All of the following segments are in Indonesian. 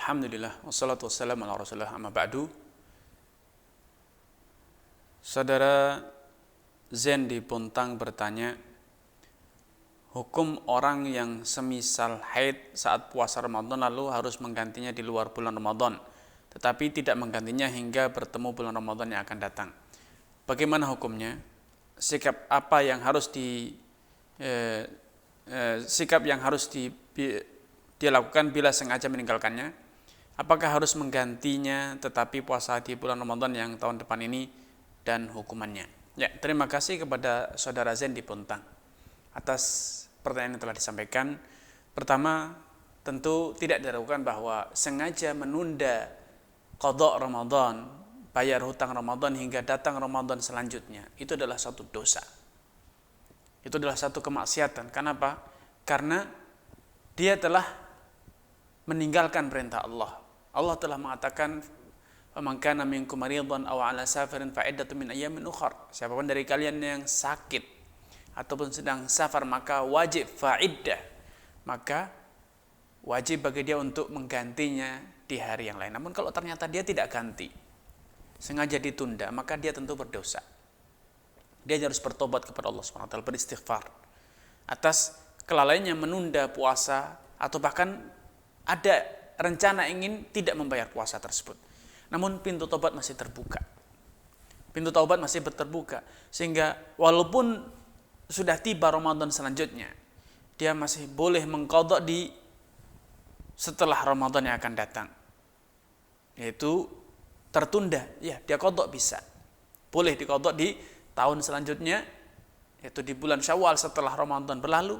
Alhamdulillah, wassalatu wassalamu ala rasulillah, amma ba'du. Saudara Zen di Puntang bertanya, hukum orang yang semisal haid saat puasa Ramadan lalu harus menggantinya di luar bulan Ramadan, tetapi tidak menggantinya hingga bertemu bulan Ramadan yang akan datang. Bagaimana hukumnya? Sikap apa yang harus dia lakukan bila sengaja meninggalkannya? Apakah harus menggantinya tetapi puasa di bulan Ramadan yang tahun depan ini, dan hukumannya? Ya, terima kasih kepada saudara Zen di Puntang atas pertanyaan yang telah disampaikan. Pertama, tentu tidak diragukan bahwa sengaja menunda qadha Ramadan, bayar hutang Ramadan hingga datang Ramadan selanjutnya, itu adalah satu dosa. Itu adalah satu kemaksiatan. Kenapa? Karena dia telah meninggalkan perintah Allah. Allah telah mengatakan, "Man kana minkum maridan aw 'ala safarin fa iddatun min ayyamin ukhra." Siapapun dari kalian yang sakit ataupun sedang safar maka wajib fa'iddah. Maka wajib bagi dia untuk menggantinya di hari yang lain. Namun kalau ternyata dia tidak ganti, sengaja ditunda, maka dia tentu berdosa. Dia harus bertobat kepada Allah SWT, beristighfar atas kelalaiannya menunda puasa, atau bahkan ada rencana ingin tidak membayar puasa tersebut. Namun pintu taubat masih terbuka. Pintu taubat masih terbuka, sehingga walaupun sudah tiba Ramadan selanjutnya, dia masih boleh mengqadha di setelah Ramadan yang akan datang. Yaitu tertunda, ya dia qadha bisa. Boleh diqadha di tahun selanjutnya, yaitu di bulan Syawal setelah Ramadan berlalu.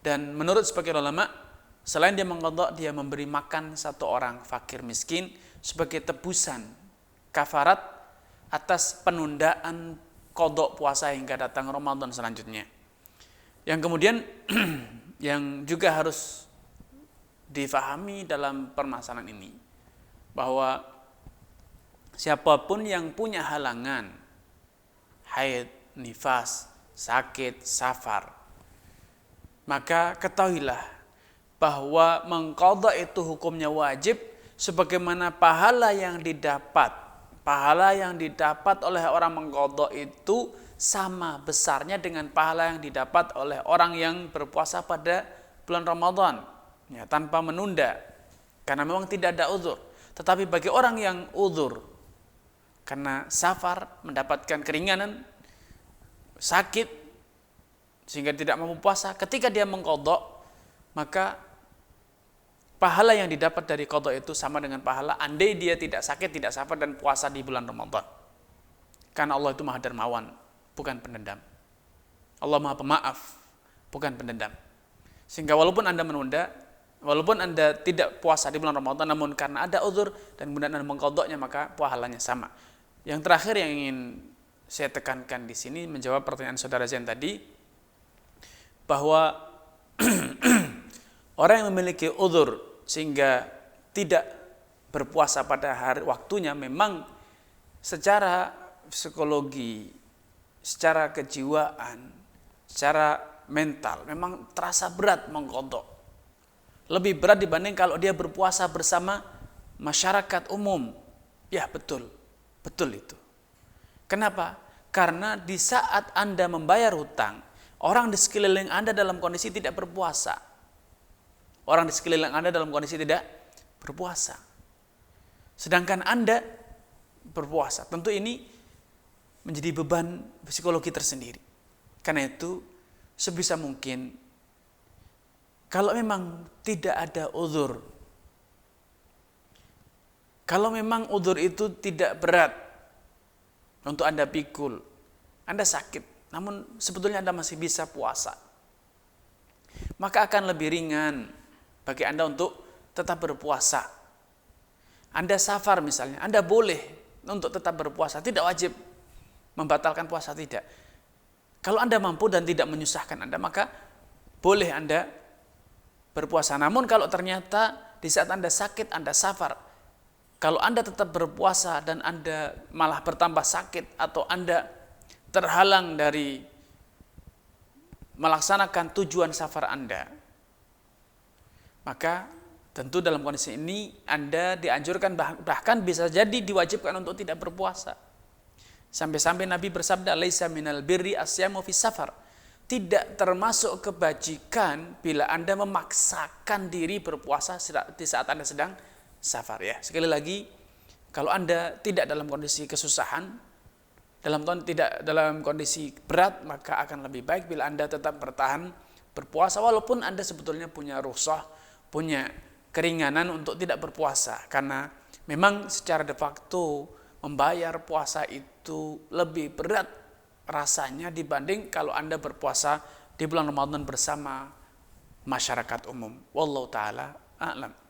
Dan menurut sebagian ulama, selain dia mengqadha, dia memberi makan satu orang fakir miskin sebagai tebusan kafarat atas penundaan qadha puasa hingga datang Ramadan selanjutnya. Yang kemudian yang juga harus difahami dalam permasalahan ini, bahwa siapapun yang punya halangan haid, nifas, sakit, safar, maka ketahuilah bahwa mengqadha itu hukumnya wajib, sebagaimana pahala yang didapat oleh orang mengqadha itu sama besarnya dengan pahala yang didapat oleh orang yang berpuasa pada bulan Ramadan, ya, tanpa menunda, karena memang tidak ada uzur. Tetapi bagi orang yang uzur karena safar, mendapatkan keringanan, sakit sehingga tidak mampu puasa, ketika dia mengqadha, maka pahala yang didapat dari qadha itu sama dengan pahala andai dia tidak sakit, tidak safar dan puasa di bulan Ramadan. Karena Allah itu Maha Dermawan, bukan pendendam. Allah Maha Pemaaf, bukan pendendam. Sehingga walaupun Anda menunda, walaupun Anda tidak puasa di bulan Ramadan, namun karena ada uzur dan kemudian Anda mengqadhanya, maka pahalanya sama. Yang terakhir yang ingin saya tekankan di sini, menjawab pertanyaan saudara Zain tadi, bahwa orang yang memiliki uzur sehingga tidak berpuasa pada hari waktunya, memang secara psikologi, secara kejiwaan, secara mental memang terasa berat mengqadha. Lebih berat dibanding kalau dia berpuasa bersama masyarakat umum. Ya, betul itu. Kenapa? Karena di saat Anda membayar hutang, orang di sekeliling Anda dalam kondisi tidak berpuasa. Orang di sekeliling Anda dalam kondisi tidak berpuasa. Sedangkan Anda berpuasa. Tentu ini menjadi beban psikologi tersendiri. Karena itu, sebisa mungkin, kalau memang tidak ada uzur, kalau memang uzur itu tidak berat untuk Anda pikul, Anda sakit, namun sebetulnya Anda masih bisa puasa, maka akan lebih ringan bagi Anda untuk tetap berpuasa. Anda safar misalnya, Anda boleh untuk tetap berpuasa, tidak wajib membatalkan puasa, tidak. Kalau Anda mampu dan tidak menyusahkan Anda, maka boleh Anda berpuasa. Namun kalau ternyata di saat Anda sakit, Anda safar, kalau Anda tetap berpuasa dan Anda malah bertambah sakit, atau Anda terhalang dari melaksanakan tujuan safar Anda, maka Tentu dalam kondisi ini Anda dianjurkan, bahkan bisa jadi diwajibkan untuk tidak berpuasa. Sampai-sampai Nabi bersabda, "Laisa minal birri asyamu fis safar." Tidak termasuk kebajikan bila Anda memaksakan diri berpuasa di saat Anda sedang safar, ya. Sekali lagi, kalau Anda tidak dalam kondisi kesusahan, tidak dalam kondisi berat, maka akan lebih baik bila Anda tetap bertahan berpuasa walaupun Anda sebetulnya punya rukhsah, punya keringanan untuk tidak berpuasa, karena memang secara de facto membayar puasa itu lebih berat rasanya dibanding kalau Anda berpuasa di bulan Ramadan bersama masyarakat umum. Wallahu taala a'lam.